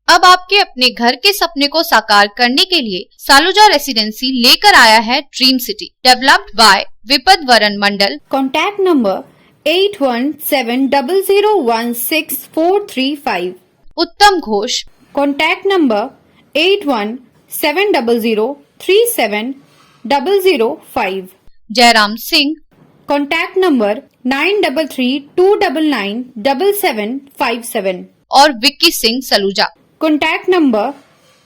अब आपके अपने घर के सपने को साकार करने के लिए सालुजा रेसिडेंसी लेकर आया है ड्रीम सिटी, डेवलप्ड बाय विपद वरन मंडल। Contact number 8170016435। Uttam Ghosh. Contact number 8170037005। Jairam Singh. Contact number 9332997757 और विक्की सिंह सलूजा। Contact number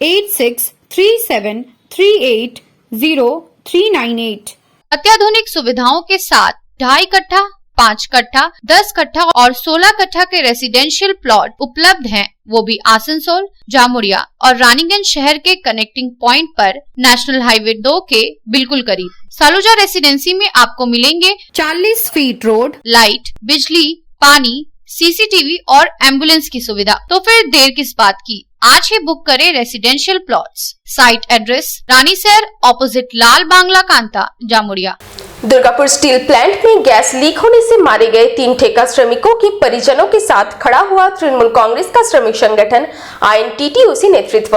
8637380398। अत्याधुनिक सुविधाओं के साथ 2.5 कट्ठा, 5 कट्ठा, 10 कट्ठा और 16 कट्ठा के रेसिडेंशियल प्लॉट उपलब्ध हैं, वो भी आसनसोल, जामुरिया और रानीगंज शहर के कनेक्टिंग पॉइंट पर नेशनल हाईवे 2 के बिल्कुल करीब। सालुजा रेसिडेंसी में आपको मिलेंगे 40 फीट रोड, लाइट, बिजली, पानी, सीसीटीवी और एम्बुलेंस की सुविधा। तो फिर देर किस बात की, आज ही बुक करें residential plots. Site address Ranisair opposite Lal Bangla Kanta, Jamuria. Durgapur steel plant में गैस लीक होने से मारे गए 3 ठेका श्रमिकों के परिजनों के साथ खड़ा हुआ तृणमूल कांग्रेस का श्रमिक संगठन INTTUC नेतृत्व।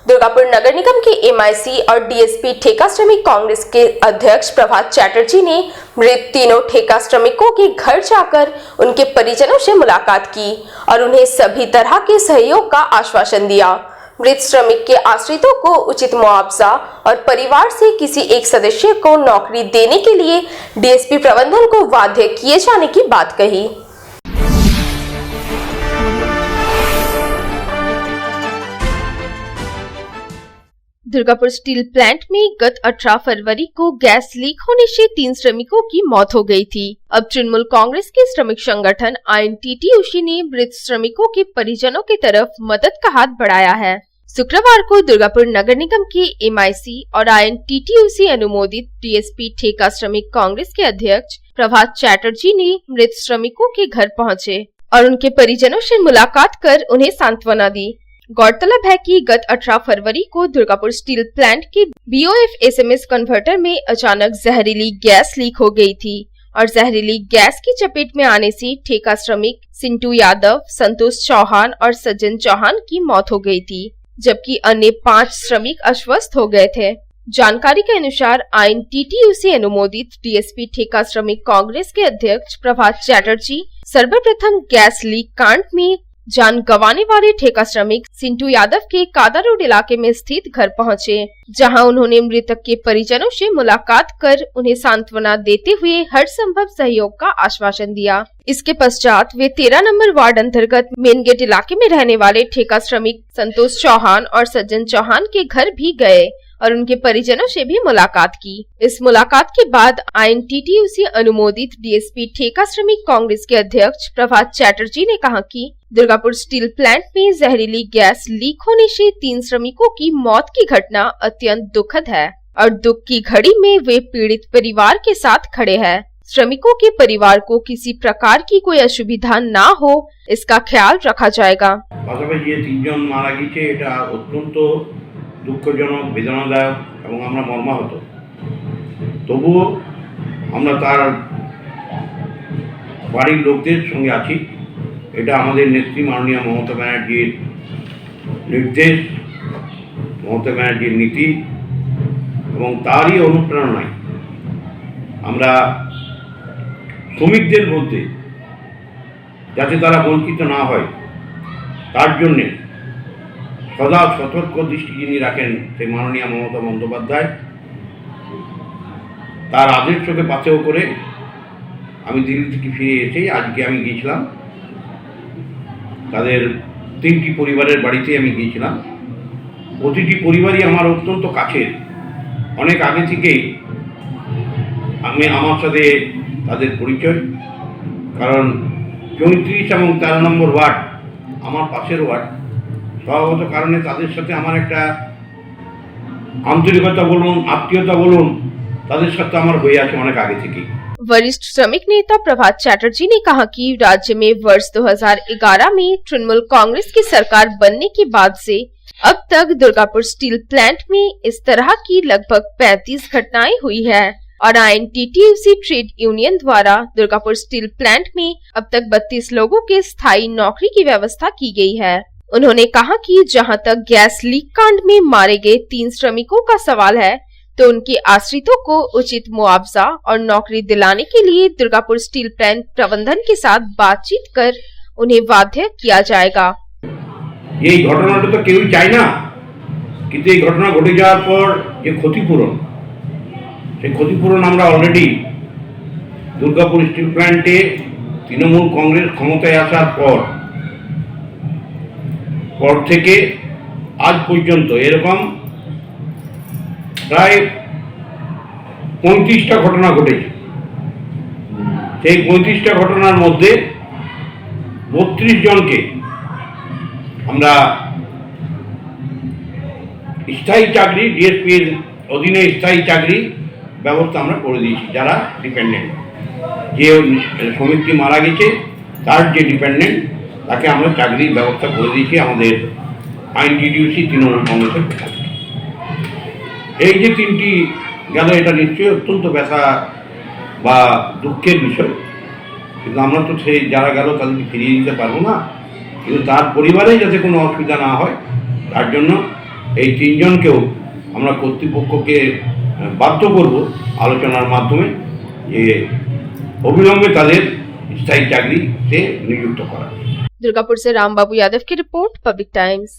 दुर्गापुर नगर निगम के MIC और DSP ठेका श्रमिक कांग्रेस के अध्यक्ष प्रभात चैटर्जी ने मृत तीनों ठेका श्रमिकों के घर जाकर उनके परिजनों से मुलाकात की और उन्हें सभी तरह के सहयोग का आश्वासन दिया। मृत श्रमिक के आश्रितों को उचित मुआवजा और परिवार से किसी एक सदस्य को नौकरी देने के लिए DSP प्रबंधन को बाध्य किए जाने की बात कही। दुर्गापुर स्टील प्लांट में गत 18 फरवरी को गैस लीक होने से 3 श्रमिकों की मौत हो गई थी। अब तृणमूल कांग्रेस के श्रमिक संगठन INTTUC ने मृत श्रमिकों के परिजनों की तरफ मदद का हाथ बढ़ाया है। शुक्रवार को दुर्गापुर नगर निगम के MIC और INTTUC अनुमोदित DSP ठेका श्रमिक कांग्रेस के अध्यक्ष प्रभात चैटर्जी ने मृत श्रमिकों के घर पहुंचे और उनके परिजनों से मुलाकात कर उन्हें सांत्वना दी। गौरतलब है कि गत 18 फरवरी को दुर्गापुर स्टील प्लांट के BOF SMS कन्वर्टर में अचानक जहरीली गैस लीक हो गई थी और जहरीली गैस की चपेट में आने से ठेका श्रमिक सिंटू यादव, संतोष चौहान और सज्जन चौहान की मौत हो गई थी, जबकि अन्य 5 श्रमिक अस्वस्थ हो गए थे। जानकारी के अनुसार INTTUC अनुमोदित DSP ठेका श्रमिक कांग्रेस के अध्यक्ष प्रभात चैटर्जी सर्वप्रथम गैस लीक कांड में जान गंवाने वाले ठेका श्रमिक सिंटू यादव के कादा रोड इलाके में स्थित घर पहुंचे, जहां उन्होंने मृतक के परिजनों से मुलाकात कर उन्हें सांत्वना देते हुए हर संभव सहयोग का आश्वासन दिया। इसके पश्चात वे 13 नंबर वार्ड अंतर्गत मेन गेट इलाके में रहने वाले ठेका श्रमिक संतोष चौहान और सज्जन चौहान के घर भी गए और उनके परिजनों से भी मुलाकात की। इस मुलाकात के बाद INTTUC अनुमोदित DSP ठेका श्रमिक कांग्रेस के अध्यक्ष प्रभात चैटर्जी ने कहा कि दुर्गापुर स्टील प्लांट में जहरीली गैस लीक होने से 3 श्रमिकों की मौत की घटना अत्यंत दुखद है और दुख की घड़ी में वे पीड़ित परिवार के साथ खड़े हैं। श्रमिकों के परिवार को किसी प्रकार की कोई असुविधा ना हो, इसका ख्याल रखा जाएगा। দুঃখজনক, বেদনাদায়ক এবং আমরা মর্মাহত। তবুও আমরা তার বাড়ির লোকদের সঙ্গে আছি। এটা আমাদের নেত্রী মাননীয় মমতা ব্যানার্জির নির্দেশ, মমতা ব্যানার্জির নীতি এবং তারই অনুপ্রেরণায় আমরা শ্রমিকদের মধ্যে যাতে তারা বঞ্চিত না হয় তার জন্যে সদা সতর্ক দৃষ্টি যিনি রাখেন সেই মাননীয় মমতা বন্দ্যোপাধ্যায়, তার আদর্শকে পাথেয় করে আমি দিল্লি থেকে ফিরে এসে আজকে আমি গিয়েছিলাম তাদের 3টি পরিবারের বাড়িতে আমি গিয়েছিলাম। প্রতিটি পরিবারই আমার অত্যন্ত কাছের, অনেক আগে থেকেই আমার সাথে তাদের পরিচয়, কারণ 34 এবং 13 নম্বর ওয়ার্ড আমার পাশের ওয়ার্ড। স্বভাবত কারণে তাদের সাথে আমার একটা आंतरिकता बोलूं, आत्मीयता बोलूं, ताদের সাথে আমার হয়ে আছে অনেক আগে থেকেই। वरिष्ठ श्रमिक नेता प्रभात चैटर्जी ने कहा कि राज्य में वर्ष 2011 में तृणमूल कांग्रेस की सरकार बनने के बाद से अब तक दुर्गापुर स्टील प्लांट में इस तरह की लगभग 35 घटनाएं हुई है और INTTUC ट्रेड यूनियन द्वारा दुर्गापुर स्टील प्लांट में अब तक 32 लोगों के स्थायी नौकरी की व्यवस्था की गई है। उन्होंने कहा कि जहां तक गैस लीक कांड में मारे गए 3 श्रमिकों का सवाल है, तो उनके आश्रितों को उचित मुआवजा और नौकरी दिलाने के लिए दुर्गापुर स्टील प्लांट प्रबंधन के साथ बातचीत कर उन्हें बाध्य किया जाएगा। এই ঘটনাটা তো কেউই চায় না, কিন্তু এই ঘটনা ঘটে যাওয়ার পর যে ক্ষতিপূরণ, সেই ক্ষতিপূরণ আমরা অলরেডি দুর্গাপুর স্টিল প্ল্যান্টে তৃণমূল কংগ্রেস ক্ষমতায় আসার পর থেকে আজ পর্যন্ত এরকম প্রায় 35টা ঘটনা ঘটেছে। সেই 35টা ঘটনার মধ্যে 32 জনকে আমরা স্থায়ী চাকরি, ডিএসপির অধীনে স্থায়ী চাকরি ব্যবস্থা আমরা করে দিয়েছি। যারা ডিপেন্ডেন্ট, যে শ্রমিকটি মারা গেছে তার যে ডিপেন্ডেন্ট, তাকে আমরা চাকরির ব্যবস্থা করে দিয়েছি আমাদের আইএনটিটিইউসি তৃণমূল কংগ্রেসের পক্ষ থেকে। এই যে 3টি গেল, এটা নিশ্চয়ই অত্যন্ত ব্যথা বা দুঃখের বিষয়, কিন্তু আমরা তো সেই যারা গেল তাদেরকে ফিরিয়ে দিতে পারবো না, কিন্তু তার পরিবারে যাতে কোনো অসুবিধা না হয় তার জন্য এই 3 জনকেও আমরা কর্তৃপক্ষকে বাধ্য করব আলোচনার মাধ্যমে যে অবিলম্বে তাদের স্থায়ী চাকরিতে নিযুক্ত করা। दुर्गापुर से रामबाबू यादव की रिपोर्ट, पब्लिक टाइम्स।